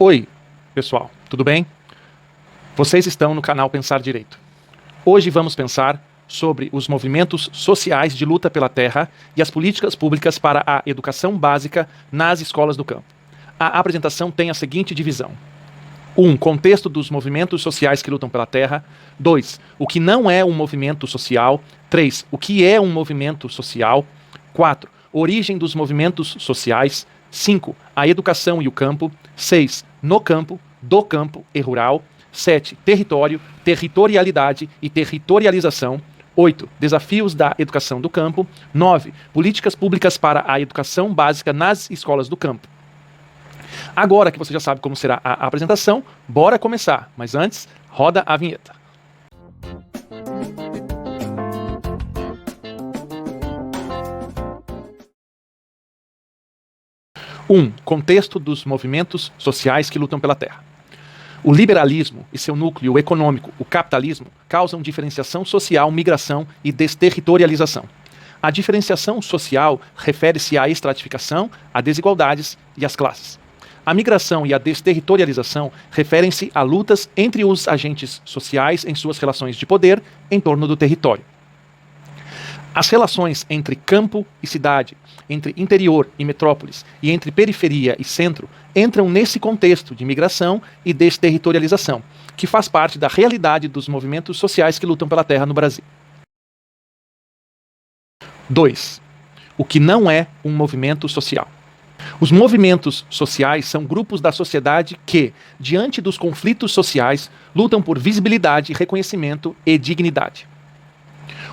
Oi, pessoal, tudo bem? Vocês estão no canal Pensar Direito. Hoje vamos pensar sobre os movimentos sociais de luta pela terra e as políticas públicas para a educação básica nas escolas do campo. A apresentação tem a seguinte divisão: 1. Contexto dos movimentos sociais que lutam pela terra. 2. O que não é um movimento social. 3. O que é um movimento social. 4. Origem dos movimentos sociais. 5. A educação e o campo. 6. No campo, do campo e rural. 7. Território, territorialidade e territorialização. 8. Desafios da educação do campo. 9. Políticas públicas para a educação básica nas escolas do campo. Agora que você já sabe como será a apresentação, bora começar. Mas antes, roda a vinheta. Contexto dos movimentos sociais que lutam pela terra. O liberalismo e seu núcleo econômico, o capitalismo, causam diferenciação social, migração e desterritorialização. A diferenciação social refere-se à estratificação, a desigualdades e às classes. A migração e a desterritorialização referem-se a lutas entre os agentes sociais em suas relações de poder em torno do território. As relações entre campo e cidade, entre interior e metrópoles e entre periferia e centro entram nesse contexto de migração e desterritorialização, que faz parte da realidade dos movimentos sociais que lutam pela terra no Brasil. 2. O que não é um movimento social. Os movimentos sociais são grupos da sociedade que, diante dos conflitos sociais, lutam por visibilidade, reconhecimento e dignidade.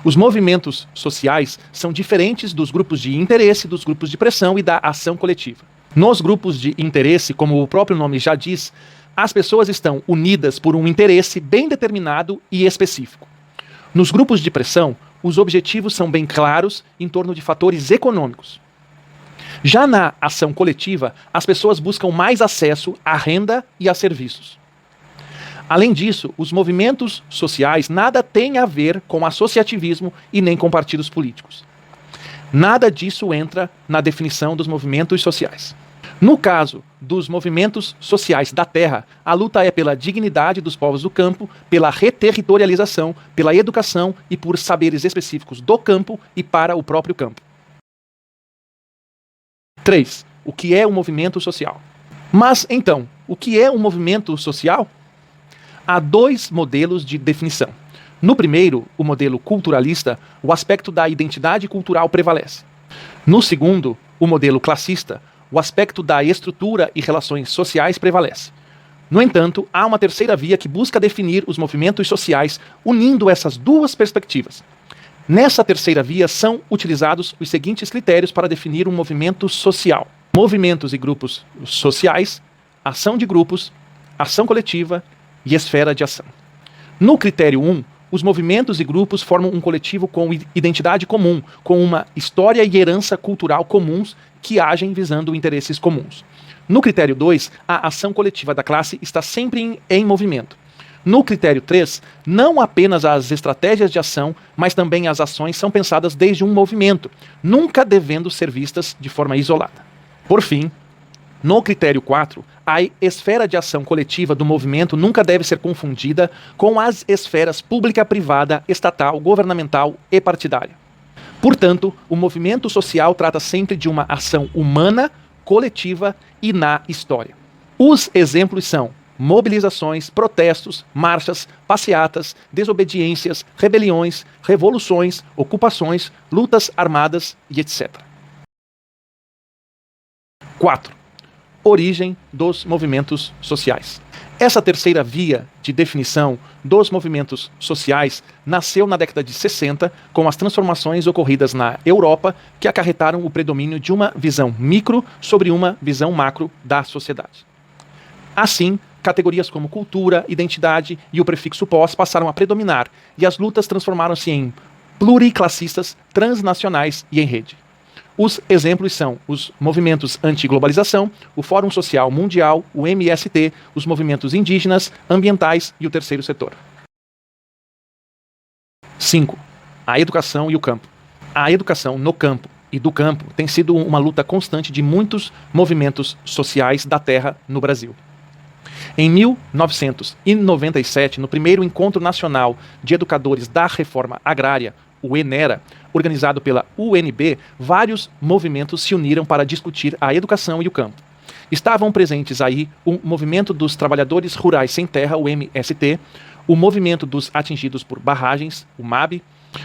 Os movimentos sociais são diferentes dos grupos de interesse, dos grupos de pressão e da ação coletiva. Nos grupos de interesse, como o próprio nome já diz, as pessoas estão unidas por um interesse bem determinado e específico. Nos grupos de pressão, os objetivos são bem claros em torno de fatores econômicos. Já na ação coletiva, as pessoas buscam mais acesso à renda e a serviços. Além disso, os movimentos sociais nada têm a ver com associativismo e nem com partidos políticos. Nada disso entra na definição dos movimentos sociais. No caso dos movimentos sociais da terra, a luta é pela dignidade dos povos do campo, pela reterritorialização, pela educação e por saberes específicos do campo e para o próprio campo. 3. O que é um movimento social? Mas, então, o que é um movimento social? Há dois modelos de definição. No primeiro, o modelo culturalista, o aspecto da identidade cultural prevalece. No segundo, o modelo classista, o aspecto da estrutura e relações sociais prevalece. No entanto, há uma terceira via que busca definir os movimentos sociais unindo essas duas perspectivas. Nessa terceira via são utilizados os seguintes critérios para definir um movimento social: movimentos e grupos sociais, ação de grupos, ação coletiva e esfera de ação. No critério 1, os movimentos e grupos formam um coletivo com identidade comum, com uma história e herança cultural comuns que agem visando interesses comuns. No critério 2, a ação coletiva da classe está sempre em movimento. No critério 3, não apenas as estratégias de ação, mas também as ações são pensadas desde um movimento, nunca devendo ser vistas de forma isolada. Por fim, no critério 4, a esfera de ação coletiva do movimento nunca deve ser confundida com as esferas pública, privada, estatal, governamental e partidária. Portanto, o movimento social trata sempre de uma ação humana, coletiva e na história. Os exemplos são mobilizações, protestos, marchas, passeatas, desobediências, rebeliões, revoluções, ocupações, lutas armadas e etc. 4. Origem dos movimentos sociais. Essa terceira via de definição dos movimentos sociais nasceu na década de 60 com as transformações ocorridas na Europa que acarretaram o predomínio de uma visão micro sobre uma visão macro da sociedade. Assim, categorias como cultura, identidade e o prefixo pós passaram a predominar e as lutas transformaram-se em pluriclassistas, transnacionais e em rede. Os exemplos são os movimentos anti-globalização, o Fórum Social Mundial, o MST, os movimentos indígenas, ambientais e o terceiro setor. 5. A educação e o campo. A educação no campo e do campo tem sido uma luta constante de muitos movimentos sociais da terra no Brasil. Em 1997, no primeiro Encontro Nacional de Educadores da Reforma Agrária, o ENERA, organizado pela UNB, vários movimentos se uniram para discutir a educação e o campo. Estavam presentes aí o Movimento dos Trabalhadores Rurais Sem Terra, o MST, o Movimento dos Atingidos por Barragens, o MAB,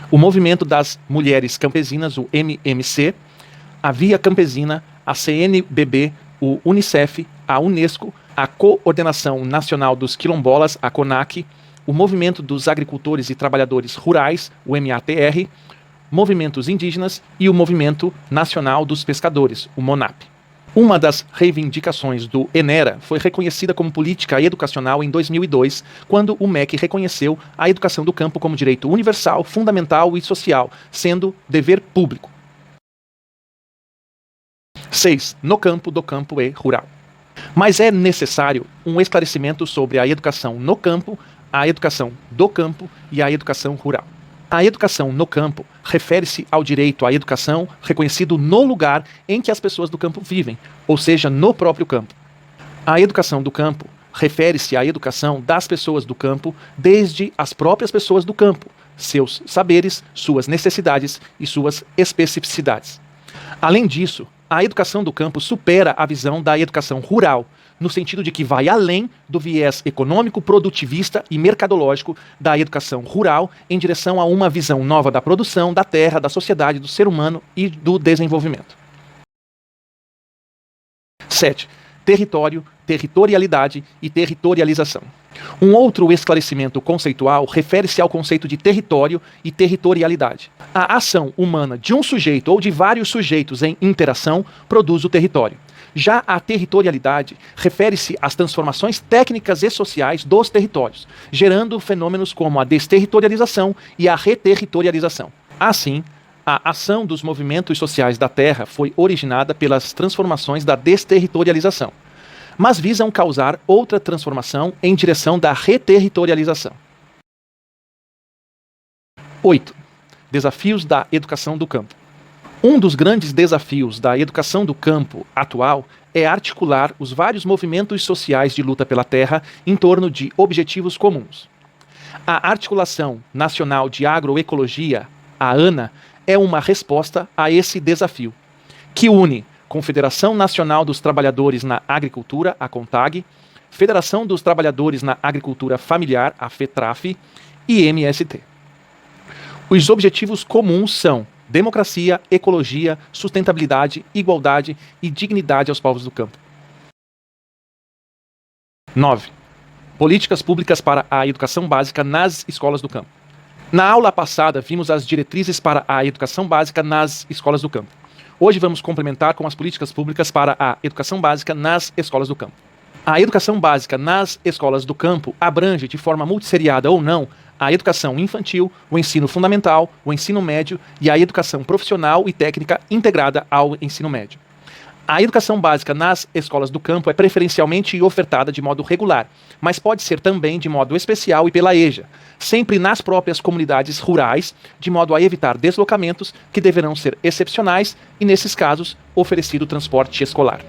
o Movimento das Mulheres Campesinas, o MMC, a Via Campesina, a CNBB, o Unicef, a Unesco, a Coordenação Nacional dos Quilombolas, a CONAC, o Movimento dos Agricultores e Trabalhadores Rurais, o MATR, movimentos indígenas e o Movimento Nacional dos Pescadores, o MONAP. Uma das reivindicações do ENERA foi reconhecida como política educacional em 2002, quando o MEC reconheceu a educação do campo como direito universal, fundamental e social, sendo dever público. 6. No campo, do campo e rural. Mas é necessário um esclarecimento sobre a educação no campo, a educação do campo e a educação rural. A educação no campo refere-se ao direito à educação reconhecido no lugar em que as pessoas do campo vivem, ou seja, no próprio campo. A educação do campo refere-se à educação das pessoas do campo desde as próprias pessoas do campo, seus saberes, suas necessidades e suas especificidades. Além disso, a educação do campo supera a visão da educação rural, no sentido de que vai além do viés econômico, produtivista e mercadológico da educação rural em direção a uma visão nova da produção, da terra, da sociedade, do ser humano e do desenvolvimento. 7. Território, territorialidade e territorialização. Um outro esclarecimento conceitual refere-se ao conceito de território e territorialidade. A ação humana de um sujeito ou de vários sujeitos em interação produz o território. Já a territorialidade refere-se às transformações técnicas e sociais dos territórios, gerando fenômenos como a desterritorialização e a reterritorialização. Assim, a ação dos movimentos sociais da Terra foi originada pelas transformações da desterritorialização, mas visam causar outra transformação em direção da reterritorialização. 8. Desafios da educação do campo. Um dos grandes desafios da educação do campo atual é articular os vários movimentos sociais de luta pela terra em torno de objetivos comuns. A Articulação Nacional de Agroecologia, a ANA, é uma resposta a esse desafio, que une Confederação Nacional dos Trabalhadores na Agricultura, a CONTAG, Federação dos Trabalhadores na Agricultura Familiar, a FETRAF, e MST. Os objetivos comuns são democracia, ecologia, sustentabilidade, igualdade e dignidade aos povos do campo. 9. Políticas públicas para a educação básica nas escolas do campo. Na aula passada, vimos as diretrizes para a educação básica nas escolas do campo. Hoje vamos complementar com as políticas públicas para a educação básica nas escolas do campo. A educação básica nas escolas do campo abrange, de forma multisseriada ou não, a educação infantil, o ensino fundamental, o ensino médio e a educação profissional e técnica integrada ao ensino médio. A educação básica nas escolas do campo é preferencialmente ofertada de modo regular, mas pode ser também de modo especial e pela EJA, sempre nas próprias comunidades rurais, de modo a evitar deslocamentos que deverão ser excepcionais e, nesses casos, oferecido transporte escolar.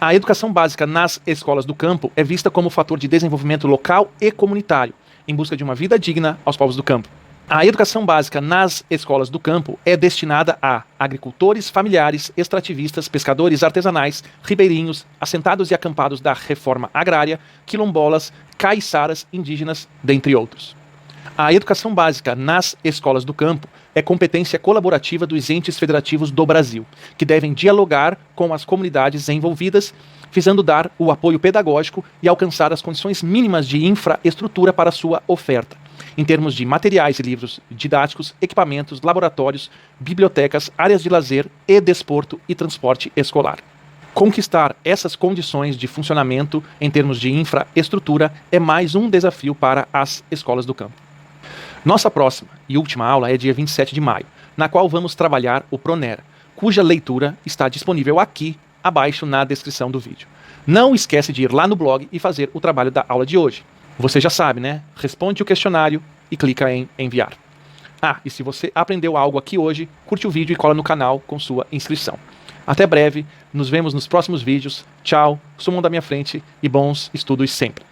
A educação básica nas escolas do campo é vista como fator de desenvolvimento local e comunitário, em busca de uma vida digna aos povos do campo. A educação básica nas escolas do campo é destinada a agricultores familiares, extrativistas, pescadores artesanais, ribeirinhos, assentados e acampados da reforma agrária, quilombolas, caiçaras, indígenas, dentre outros. A educação básica nas escolas do campo é competência colaborativa dos entes federativos do Brasil, que devem dialogar com as comunidades envolvidas, visando dar o apoio pedagógico e alcançar as condições mínimas de infraestrutura para sua oferta, em termos de materiais e livros didáticos, equipamentos, laboratórios, bibliotecas, áreas de lazer e desporto e transporte escolar. Conquistar essas condições de funcionamento em termos de infraestrutura é mais um desafio para as escolas do campo. Nossa próxima e última aula é dia 27 de maio, na qual vamos trabalhar o Pronera, cuja leitura está disponível aqui abaixo na descrição do vídeo. Não esquece de ir lá no blog e fazer o trabalho da aula de hoje. Você já sabe, né? Responde o questionário e clica em enviar. Ah, e se você aprendeu algo aqui hoje, curte o vídeo e cola no canal com sua inscrição. Até breve, nos vemos nos próximos vídeos. Tchau, sumam da minha frente e bons estudos sempre.